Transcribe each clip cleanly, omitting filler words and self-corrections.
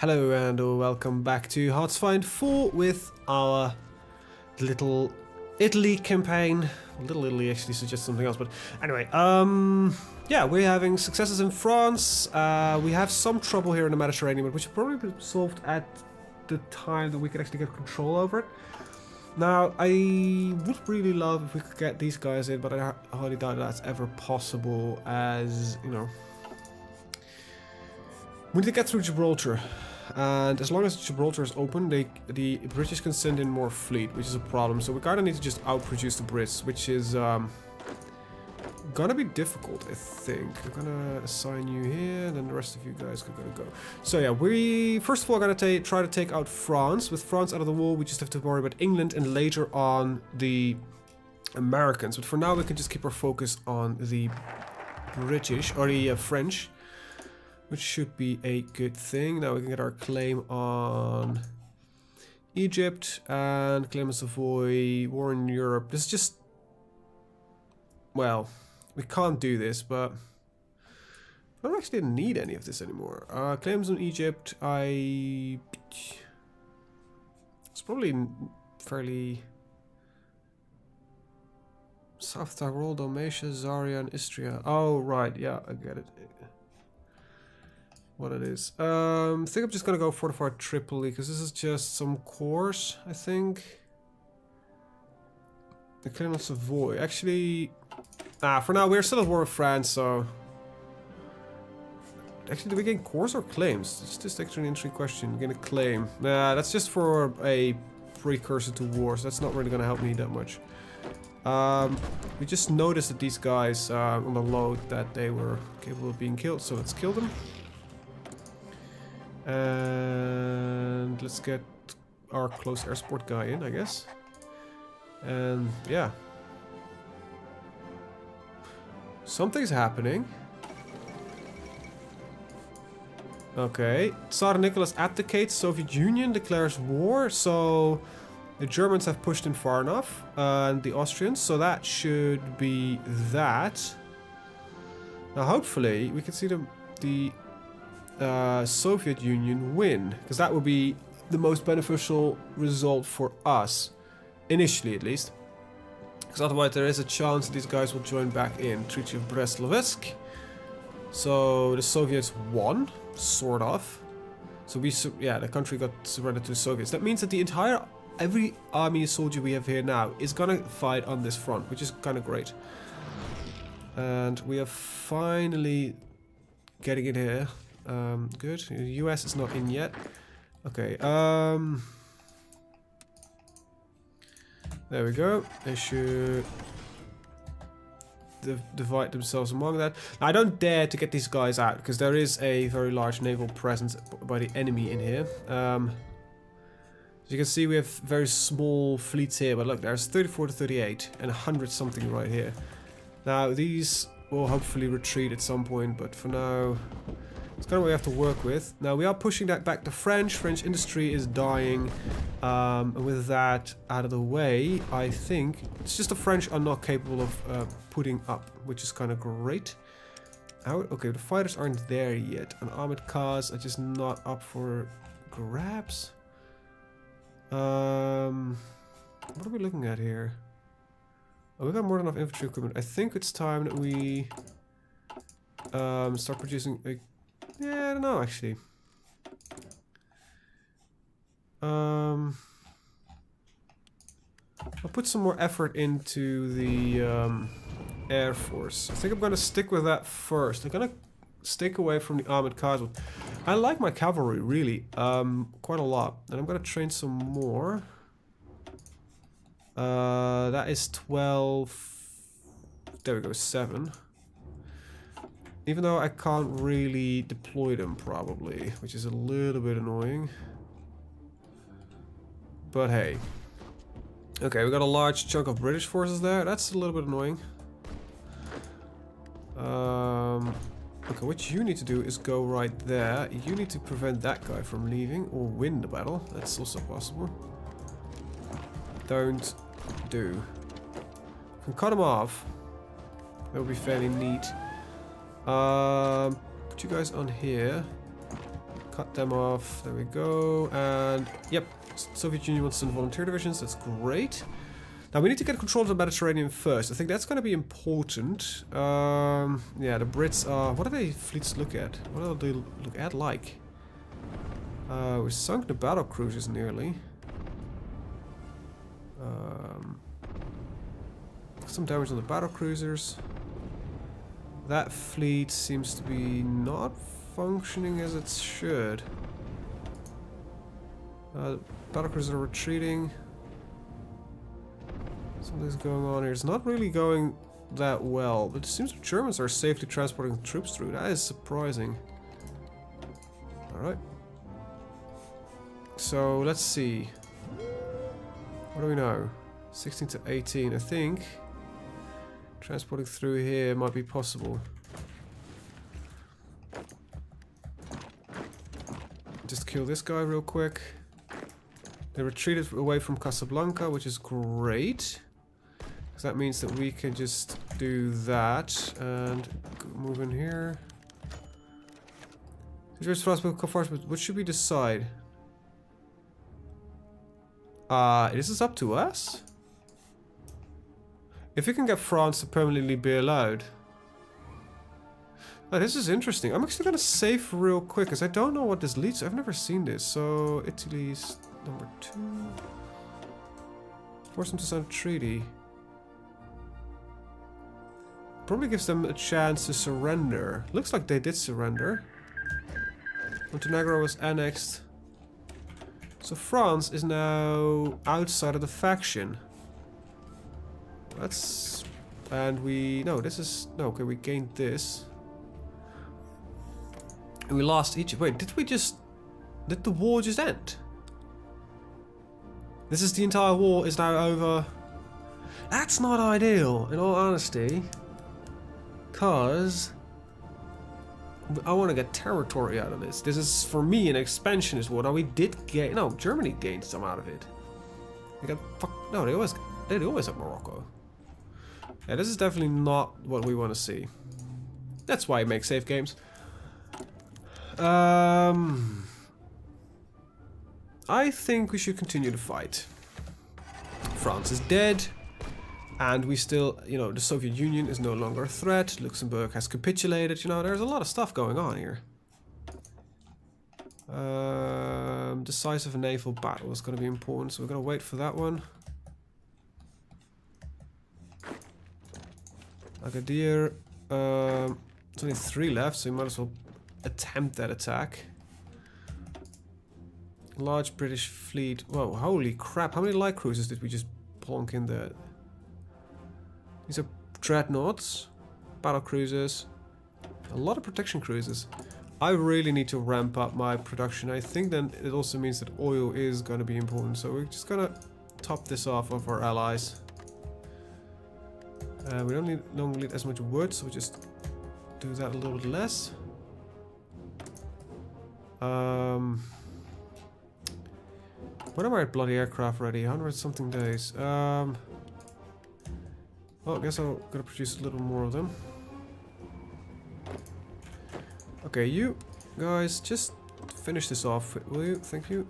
Hello and welcome back to HoI4 with our little Italy campaign. Little Italy actually suggests something else, but anyway, yeah, we're having successes in France. We have some trouble here in the Mediterranean, but which will probably be solved at the time that we could actually get control over it. Now, I would really love if we could get these guys in, but I highly doubt that's ever possible, as, you know, we need to get through Gibraltar. And as long as Gibraltar is open, the British can send in more fleet, which is a problem. So we kind of need to just outproduce the Brits, which is gonna be difficult, I think. I'm gonna assign you here, and then the rest of you guys are gonna go. So yeah, we first of all gonna try to take out France. With France out of the war, we just have to worry about England and later on the Americans. But for now, we can just keep our focus on the British or the French, which should be a good thing. Now we can get our claim on Egypt and claim on Savoy, war in Europe. This is just, well, we can't do this, but I don't actually need any of this anymore. Claims on Egypt, it's probably fairly South Tyrol, Dalmatia, Zaria, and Istria. Oh right, yeah, I get it. What it is. I think I'm just gonna go fortified Tripoli because this is just some cores, I think. The claim on Savoy. Actually, for now we're still at war with France, so. Actually, do we gain cores or claims? It's just actually an interesting question. Gain a claim. Nah, that's just for a precursor to war, so that's not really gonna help me that much. We just noticed that these guys on the load that they were capable of being killed, so let's kill them. And let's get our close air support guy in, I guess. And yeah, something's happening. Okay, Tsar Nicholas abdicates, Soviet Union declares war, so the Germans have pushed in far enough, and the Austrians, so that should be that. Now hopefully we can see the Soviet Union win, because that would be the most beneficial result for us, initially at least, because otherwise there is a chance that these guys will join back in. Treaty of Brest-Litovsk. So the Soviets won, sort of. So yeah, the country got surrendered to the Soviets. That means that every army soldier we have here now is gonna fight on this front, which is kind of great. And we are finally getting in here. Good. The US is not in yet. Okay, there we go. They should divide themselves among that. Now, I don't dare to get these guys out, because there is a very large naval presence by the enemy in here. As you can see, we have very small fleets here, but look, there's 34 to 38 and 100 something right here. Now, these will hopefully retreat at some point, but for now, it's kind of what we have to work with. Now we are pushing that back to French. French industry is dying. And with that out of the way, I think it's just the French are not capable of putting up, which is kind of great. Okay, the fighters aren't there yet. And armored cars are just not up for grabs. What are we looking at here? Oh, we got more than enough infantry equipment. I think it's time that we start producing a... Yeah, I don't know actually. I'll put some more effort into the Air Force. I think I'm gonna stick with that first. I'm gonna stick away from the armored cars. I like my cavalry really, quite a lot, and I'm gonna train some more. That is 12. There we go, 7. Even though I can't really deploy them probably, which is a little bit annoying. But hey. Okay, we got a large chunk of British forces there. That's a little bit annoying. Okay, what you need to do is go right there. You need to prevent that guy from leaving or win the battle. That's also possible. Don't do. You can cut him off. That would be fairly neat. Put you guys on here. cut them off. There we go. And yep, Soviet Union wants to send volunteer divisions. That's great. Now we need to get control of the Mediterranean first. I think that's going to be important. Yeah, the Brits are... What do they fleets look at? What do they look at like? We sunk the battle cruisers nearly. Some damage on the battle cruisers. That fleet seems to be not functioning as it should. Battle cruisers are retreating. Something's going on here. It's not really going that well, but it seems the Germans are safely transporting troops through. That is surprising. Alright. So, let's see. What do we know? 16 to 18, I think. Transporting through here might be possible. Just kill this guy real quick. They retreated away from Casablanca, which is great. Because that means that we can just do that and move in here. What should we decide? This is up to us? If we can get France to permanently be allowed. Oh, this is interesting. I'm actually gonna save real quick because I don't know what this leads to. I've never seen this. So Italy's number 2. Force them to sign a treaty. Probably gives them a chance to surrender. Looks like they did surrender. Montenegro was annexed. So France is now outside of the faction. That's... And we... No, this is... No, okay, we gained this. And we lost Egypt. Wait, did we just... Did the war just end? This is the entire war is now over. That's not ideal, in all honesty. Because... I want to get territory out of this. This is, for me, an expansionist war. Now, we did gain... No, Germany gained some out of it. They got... No, they always have Morocco. Yeah, this is definitely not what we want to see. That's why I make safe games. I think we should continue to fight. France is dead. And we still, you know, the Soviet Union is no longer a threat. Luxembourg has capitulated. You know, there's a lot of stuff going on here. Decisive naval battle is going to be important, so we're going to wait for that one. Agadir. There's only 3 left, so we might as well attempt that attack. Large British fleet. Whoa, holy crap. How many light cruisers did we just plonk in there? These are dreadnoughts, battle cruisers, a lot of protection cruisers. I really need to ramp up my production. I think then it also means that oil is going to be important. So we're just going to top this off of our allies. We don't longer need as much wood, so we just do that a little bit less. When am I at bloody aircraft ready? 100 something days. Well, I guess I'm gonna produce a little more of them. Okay, you guys, just finish this off, will you? Thank you.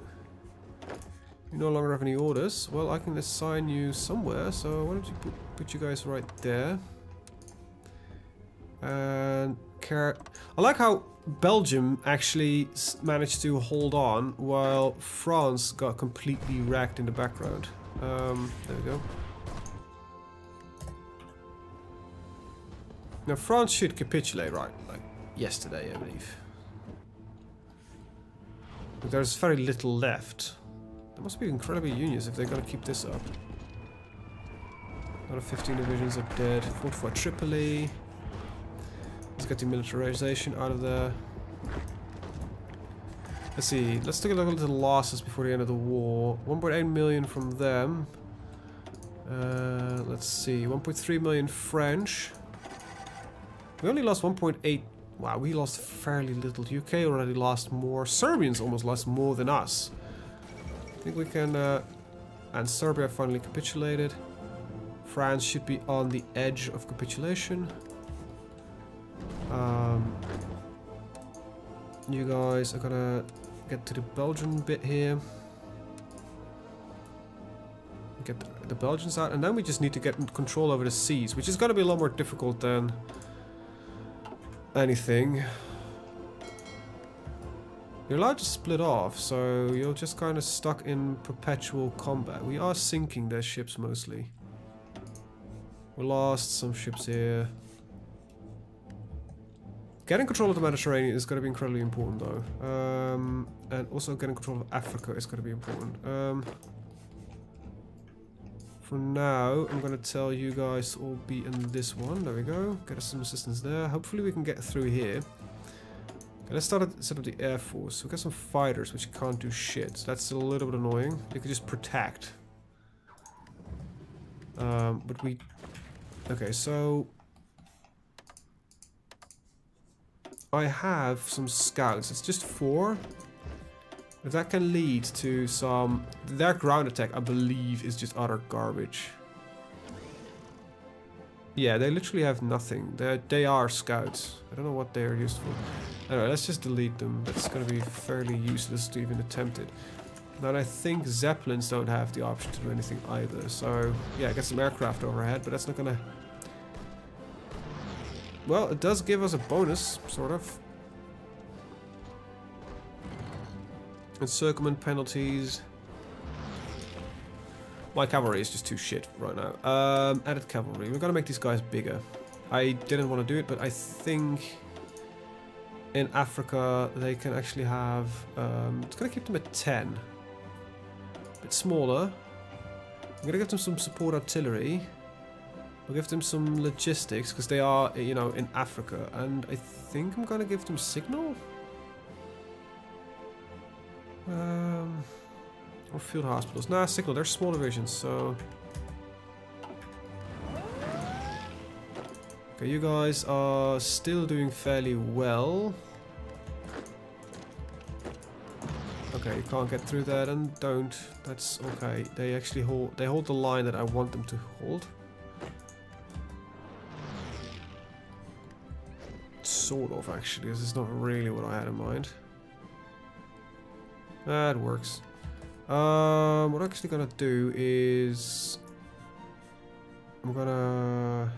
You no longer have any orders. Well, I can assign you somewhere, so why don't you put you guys right there. And I like how Belgium actually managed to hold on while France got completely wrecked in the background. There we go. Now France should capitulate, right? Like yesterday, I believe. But there's very little left. There must be incredibly unions if they're gonna keep this up. Another 15 divisions are dead. Fortify Tripoli. Let's get the militarization out of there. Let's see. Let's take a look at the losses before the end of the war. 1.8 million from them. Let's see. 1.3 million French. We only lost 1.8. Wow, we lost fairly little. UK already lost more. Serbians almost lost more than us. I think we can... and Serbia finally capitulated. France should be on the edge of You guys are gonna get to the Belgian bit here. Get the Belgians out, and then we just need to get control over the seas, which is gonna be a lot more difficult than anything. You're allowed to split off, so you're just kind of stuck in perpetual combat. We are sinking their ships mostly. We lost some ships here. Getting control of the Mediterranean is going to be incredibly important though. And also getting control of Africa is going to be important. For now, I'm going to tell you guys to all be in this one. There we go. Get us some assistance there. Hopefully we can get through here. Okay, let's set up the Air Force. We got some fighters which can't do shit. So that's a little bit annoying. They could just protect. But we... Okay, so... I have some scouts. It's just 4. If that can lead to some... Their ground attack, I believe, is just utter garbage. Yeah, they literally have nothing. They are scouts. I don't know what they are used for. Anyway, let's just delete them. That's going to be fairly useless to even attempt it. And I think Zeppelins don't have the option to do anything either. So, yeah, get some aircraft overhead, but that's not going to... Well, it does give us a bonus, sort of. Encirclement penalties. My cavalry is just too shit right now. Added cavalry. We're gonna make these guys bigger. I didn't want to do it, but I think in Africa they can actually have... it's gonna keep them at 10. A bit smaller. I'm gonna give them some support artillery. I'll give them some logistics, because they are, you know, in Africa. And I think I'm gonna give them signal? Or field hospitals. Nah, signal, they're small divisions, so... Okay, you guys are still doing fairly well. Okay, you can't get through that, and don't. That's okay. They actually hold the line that I want them to hold. Sort of, actually. This is not really what I had in mind. That works. What I'm actually gonna do is... I'm gonna...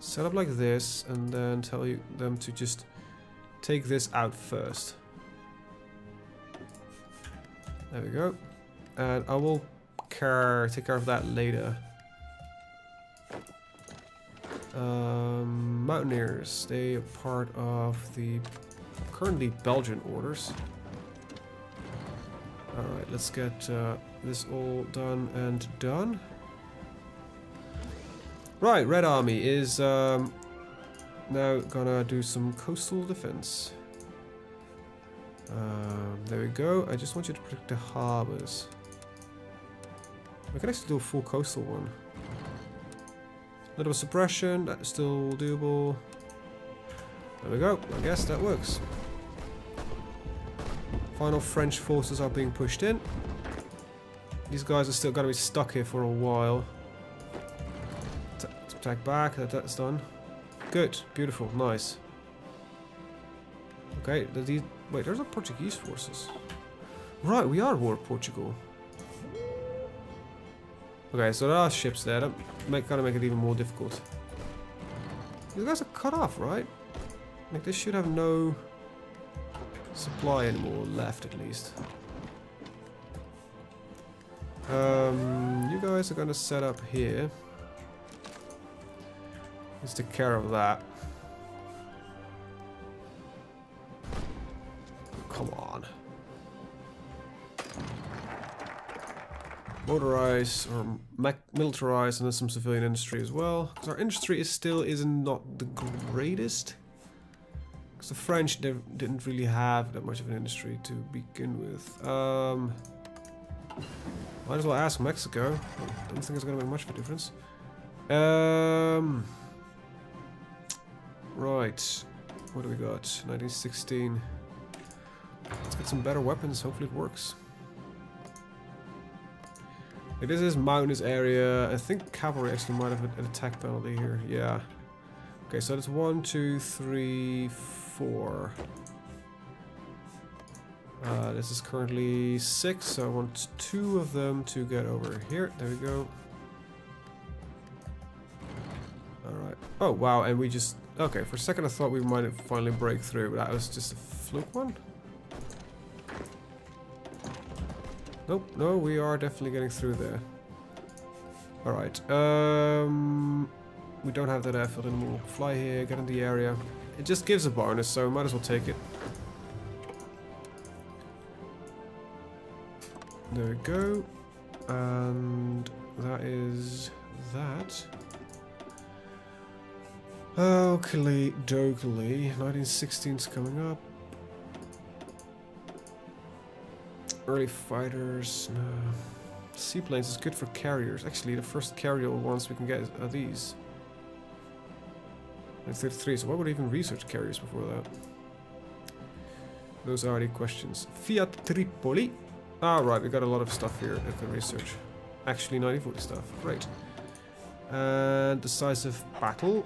set up like this, and then tell them to just take this out first. There we go. And I will take care of that later. Mountaineers, they are part of the currently Belgian orders. Alright, let's get this all done and done. Right, Red Army is now gonna do some coastal defense. There we go. I just want you to protect the harbors. I can actually do a full coastal one. A little suppression, that's still doable. There we go, I guess that works. Final French forces are being pushed in. These guys are still gonna be stuck here for a while. Attack back, that's done. Good, beautiful, nice. Okay, wait, there's no Portuguese forces. Right, we are at war with Portugal. Okay, so there are ships there. That kind of make it even more difficult. These guys are cut off, right? Like, they should have no supply anymore left, at least. You guys are gonna set up here. Let's take care of that. Come on. Motorize or militarize, and there's some civilian industry as well. Because our industry isn't not the greatest. Because the French didn't really have that much of an industry to begin with. Might as well ask Mexico. I don't think it's gonna make much of a difference. Right. What do we got? 1916. Let's get some better weapons. Hopefully it works. Like, this is mountainous area. I think cavalry actually might have an attack penalty here. Yeah. Okay, so that's 1, 2, 3, 4. This is currently 6, so I want 2 of them to get over here. There we go. Alright. Oh, wow, and we just... Okay, for a second I thought we might finally break through, but that was just a fluke one. Nope, no, we are definitely getting through there. Alright, we don't have that airfield anymore. Fly here, get in the area. It just gives a bonus, so might as well take it. There we go. And that is that. Oakley dokely. 1916's coming up. Early fighters. No. Seaplanes is good for carriers. Actually, the first carrier ones we can get are these. And 33, so why would I even research carriers before that? Those are the questions. Fiat Tripoli. Ah, right, we got a lot of stuff here that can research. Actually, 1940 stuff. Great. And decisive battle.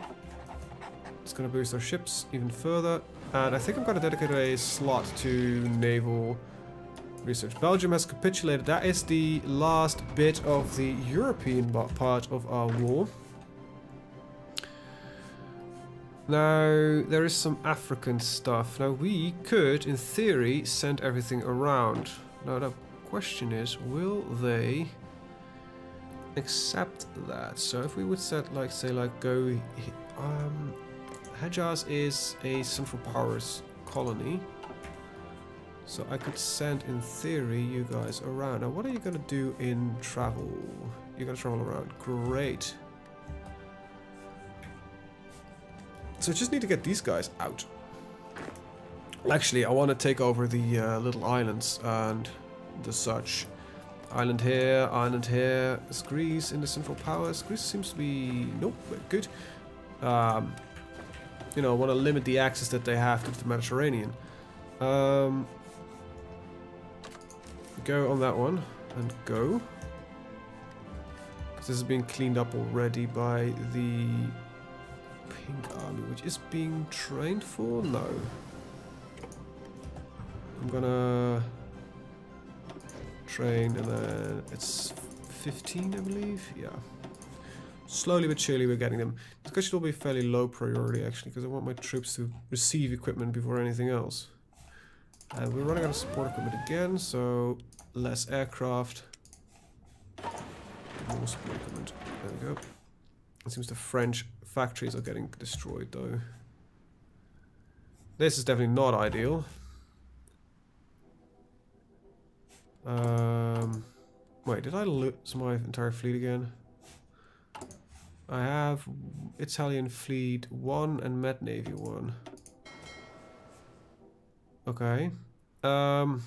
It's going to boost our ships even further. And I think I'm going to dedicate a slot to naval research. Belgium has capitulated. That is the last bit of the European part of our war. Now, there is some African stuff. Now, we could, in theory, send everything around. Now, the question is, will they accept that? So, if we would set, like, say, like, go... Hejaz is a Central Powers colony. So, I could send, in theory, you guys around. Now, what are you going to do in travel? You're going to travel around. Great. So I just need to get these guys out. Actually, I want to take over the little islands and the such. Island here. Is Greece in the Central Powers? Greece seems to be... Nope, good. You know, I want to limit the access that they have to the Mediterranean. Go on that one. And go. Because this is being cleaned up already by the... Pink Army, which is being trained for? No. I'm gonna train and then it's 15, I believe. Yeah. Slowly but surely we're getting them. This guy should all be fairly low priority actually, because I want my troops to receive equipment before anything else. And we're running out of support equipment again, so less aircraft. More support equipment. There we go. It seems the French factories are getting destroyed though. This is definitely not ideal. Wait, did I lose my entire fleet again? I have Italian fleet 1 and Med Navy 1. Okay. One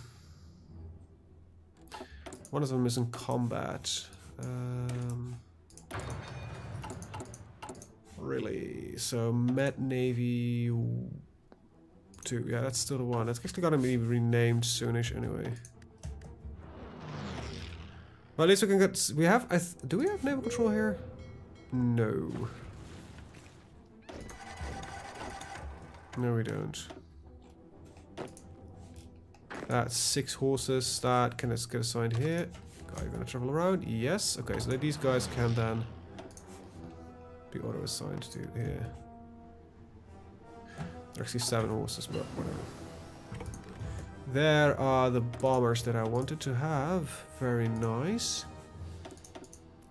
of them is in combat. Really? So Met Navy 2. Yeah, that's still the one. That's actually gonna be renamed soonish anyway. Well, at least we can get. We have. Do we have naval control here? No. No, we don't. That's 6 horses. That can get assigned here. Are you gonna travel around? Yes. Okay, so these guys can then be auto-assigned to here. Actually 7 horses, but whatever. There are the bombers that I wanted to have. Very nice.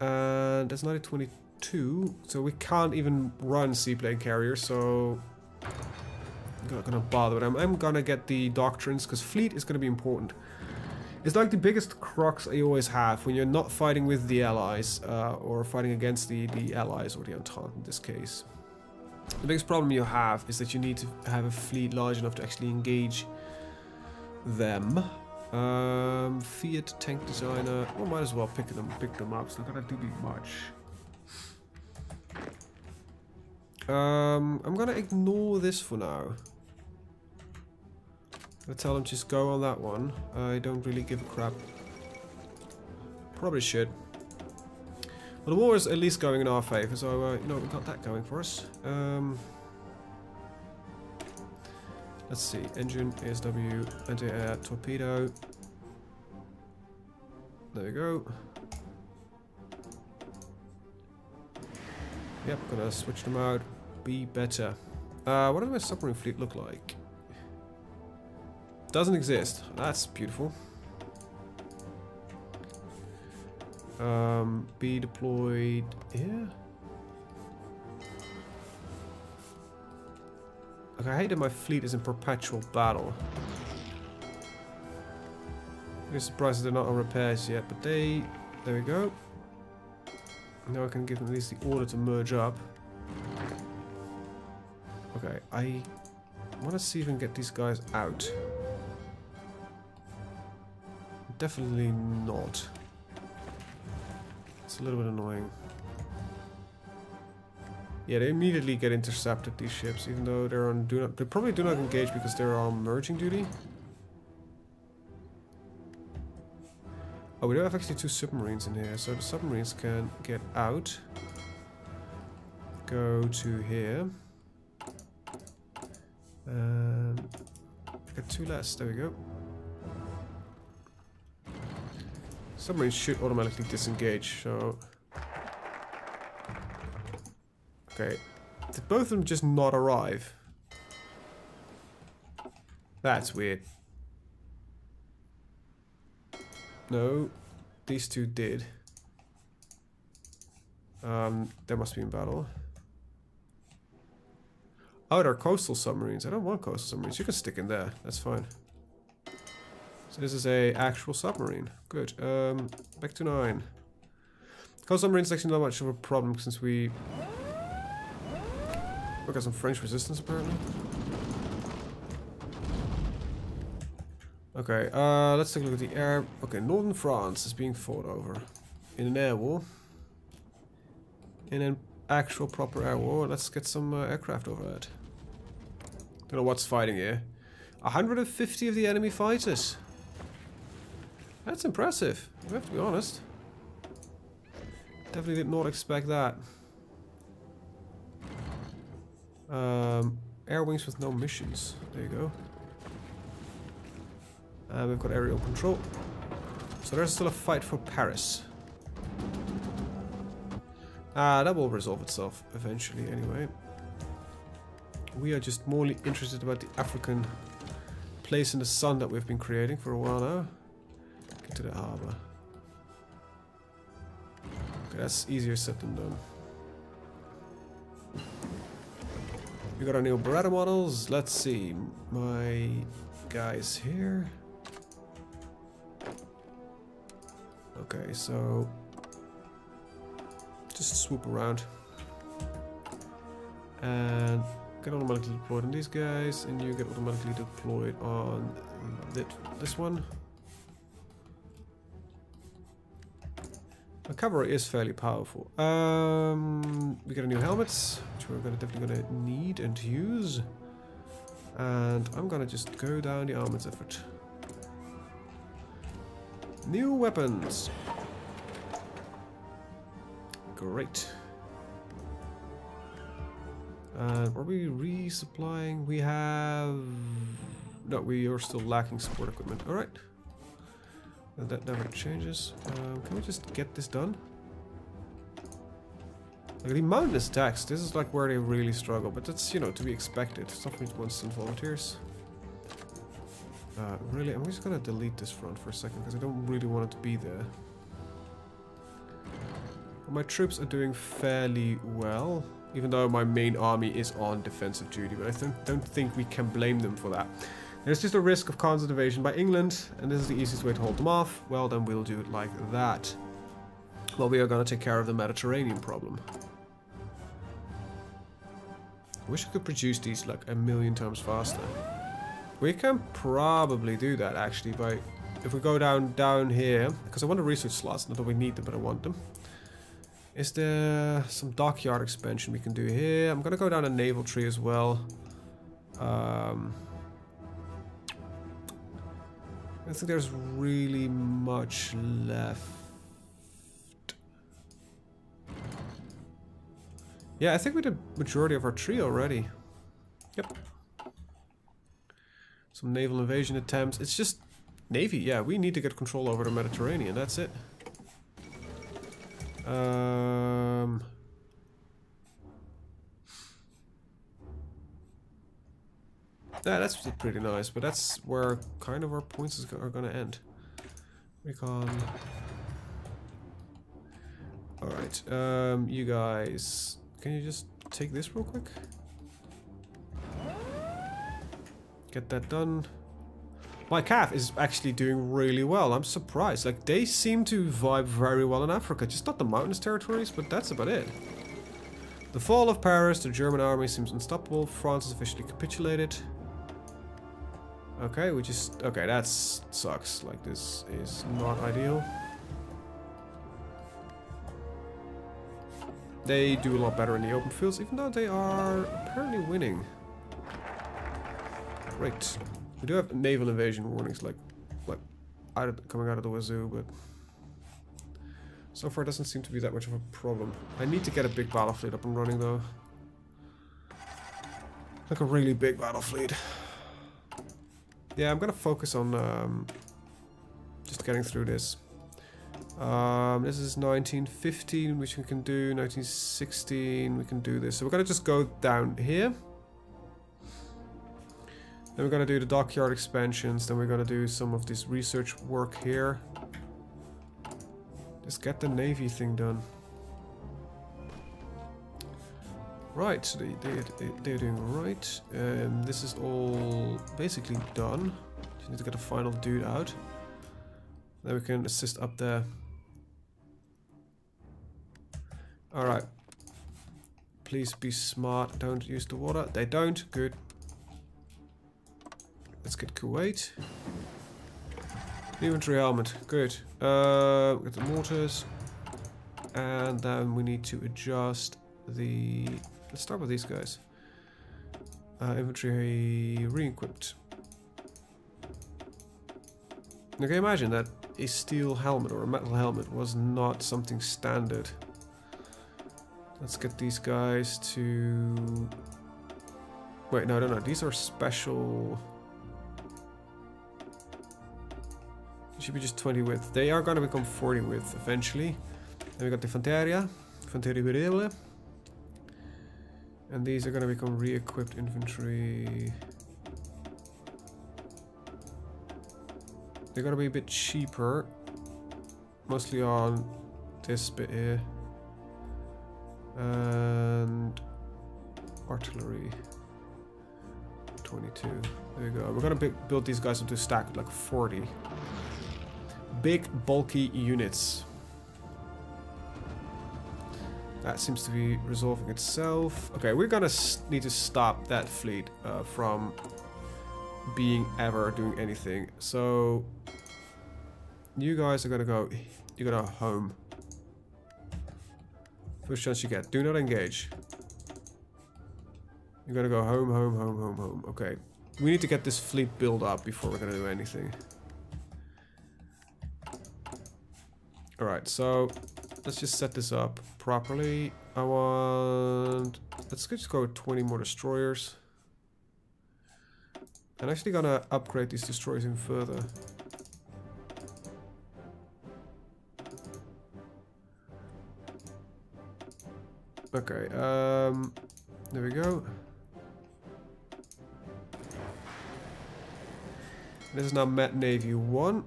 And that's 1922, so we can't even run seaplane carriers, so I'm not gonna bother with them. I'm gonna get the doctrines, because fleet is gonna be important. It's like the biggest crux you always have when you're not fighting with the Allies, or fighting against the Allies, or the Entente in this case. The biggest problem you have is that you need to have a fleet large enough to actually engage them. Fiat tank designer, well, might as well pick them up, it's not gonna do much. I'm gonna ignore this for now. I tell them just go on that one. I don't really give a crap. Probably should. But the war is at least going in our favor, so you know, we got that going for us. Let's see. Engine, ASW, anti-air, torpedo. There we go. Yep, gonna switch them out. Be better. What does my submarine fleet look like? Doesn't exist. That's beautiful. Be deployed here. Okay, I hate that my fleet is in perpetual battle. I'm surprised they're not on repairs yet, but there we go. Now I can give them at least the order to merge up. Okay, I want to see if I can get these guys out. Definitely not. It's a little bit annoying. Yeah, they immediately get intercepted, these ships, even though they're on do not. They probably do not engage because they're on merging duty. Oh, we do have actually 2 submarines in here, so the submarines can get out. Go to here. And get 2 less. There we go. Submarines should automatically disengage, so... Okay. Did both of them just not arrive? That's weird. No, these 2 did. They must be in battle. Oh, they're coastal submarines. I don't want coastal submarines. You can stick in there. That's fine. So this is a actual submarine. Good. Back to 9. Coastal submarines is actually not much of a problem since we got some French resistance apparently. Okay, let's take a look at the air. Okay, northern France is being fought over in an air war. In an actual proper air war, let's get some aircraft over it. Don't know what's fighting here. 150 of the enemy fighters. That's impressive, I have to be honest. Definitely did not expect that. Air wings with no missions. There you go. We've got aerial control. So there's still a fight for Paris. That will resolve itself eventually anyway. We are just more interested about the African place in the sun that we've been creating for a while now. Get to the harbor. Okay, that's easier said than done. We got our new Beretta models. Let's see. My guys here. Okay, so just swoop around and get automatically deployed on these guys, and you get automatically deployed on this one. My cavalry is fairly powerful. We got a new helmets, which we're definitely gonna need and use, and I'm gonna just go down the armaments effort. New weapons. Great. And are we resupplying? We have... No, we are still lacking support equipment. Alright. That never changes. Can we just get this done? Like the mountainous attacks, this is like where they really struggle, but that's, you know, to be expected. Something wants some volunteers. Really, I'm just gonna delete this front for a second because I don't really want it to be there. My troops are doing fairly well, even though my main army is on defensive duty, but I don't think we can blame them for that. There's just a risk of constant invasion by England, and this is the easiest way to hold them off. Well, then we'll do it like that. Well, we are gonna take care of the Mediterranean problem. I wish I could produce these like 1,000,000 times faster. We can probably do that actually by, if we go down here, because I want the research slots, not that we need them, but I want them. Is there some dockyard expansion we can do here? I'm gonna go down a naval tree as well. I don't think there's really much left. Yeah, I think we did majority of our tree already. Yep. Some naval invasion attempts. It's just Navy. Yeah, we need to get control over the Mediterranean. That's it. Yeah, that's pretty nice, but that's where kind of our points are gonna end. Recon. Alright, you guys, can you just take this real quick? Get that done. My calf is actually doing really well. I'm surprised. Like, they seem to vibe very well in Africa. Just not the mountainous territories, but that's about it. The fall of Paris. The German army seems unstoppable. France has officially capitulated. Okay, we just... Okay, that sucks. Like, this is not ideal. They do a lot better in the open fields, even though they are apparently winning. Great. We do have naval invasion warnings, like coming out of the wazoo, but so far it doesn't seem to be that much of a problem. I need to get a big battle fleet up and running, though. Like a really big battle fleet. Yeah, I'm gonna focus on just getting through this. This is 1915, which we can do. 1916, we can do this. So we're gonna just go down here. Then we're gonna do the dockyard expansions. Then we're gonna do some of this research work here. Just get the navy thing done. Right, so they're doing right. This is all basically done. Just need to get the final dude out. Then we can assist up there. Alright. Please be smart. Don't use the water. They don't. Good. Let's get Kuwait. Infantry helmet. Good. Get the mortars. And then we need to adjust the... Let's start with these guys. Infantry re-equipped. Okay, imagine that a steel helmet or a metal helmet was not something standard. Let's get these guys to... Wait, no. These are special... Should be just 20 width. They are going to become 40 width eventually. Then we got the Fanteria. Fanteria. And these are going to become re-equipped infantry. They're going to be a bit cheaper. Mostly on this bit here. And artillery. 22. There you go. We're going to build these guys up to stack like 40. Big, bulky units. That seems to be resolving itself. Okay, we're gonna need to stop that fleet from being ever doing anything. So you guys are gonna go. You're gonna home. First chance you get. Do not engage. You're gonna go home, home, home, home, home. Okay, we need to get this fleet built up before we're gonna do anything. All right, so let's just set this up properly. Let's just go with 20 more destroyers. I'm actually gonna upgrade these destroyers even further. Okay, there we go. This is now Met Navy 1.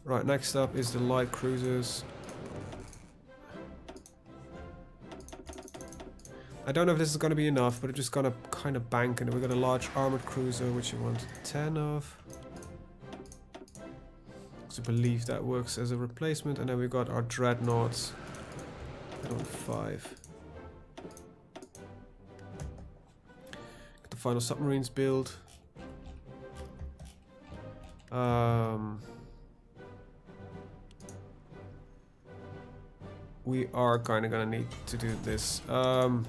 Right, next up is the light cruisers. I don't know if this is going to be enough, but I'm just going to kind of bank, and we've got a large armored cruiser, which we want 10 of. I believe that works as a replacement, and then we've got our dreadnoughts. I want 5. Get the final submarines build. We are kind of gonna need to do this. And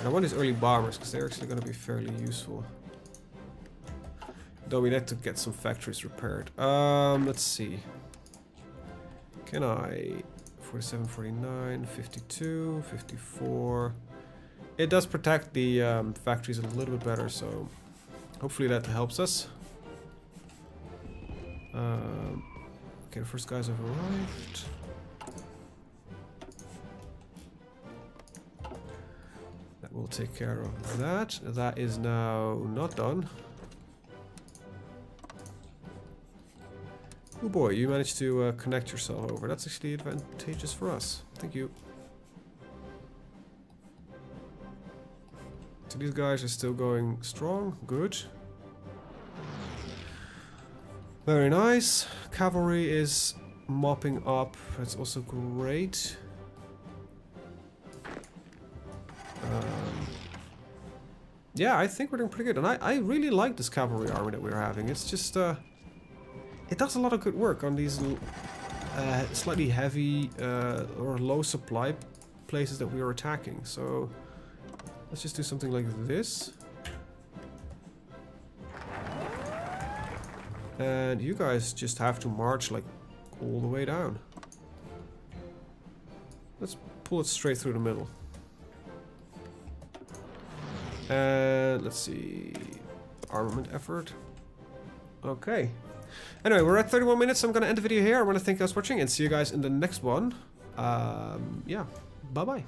I want these early bombers because they're actually gonna be fairly useful. Though we need to get some factories repaired. Let's see. Can I 47, 49, 52, 54, it does protect the factories a little bit better, so hopefully that helps us. Okay, the first guys have arrived. That will take care of that. That is now not done. Oh boy, you managed to connect yourself over. That's actually advantageous for us. Thank you. So these guys are still going strong. Good. Very nice. Cavalry is mopping up. That's also great. Yeah, I think we're doing pretty good. And I really like this cavalry army that we're having. It's just... it does a lot of good work on these slightly heavy or low supply places that we are attacking. So let's just do something like this. And you guys just have to march like all the way down. Let's pull it straight through the middle. And let's see, armament effort. Okay. Anyway, we're at 31 minutes. I'm gonna end the video here. I want to thank you guys for watching and see you guys in the next one. Yeah, bye bye.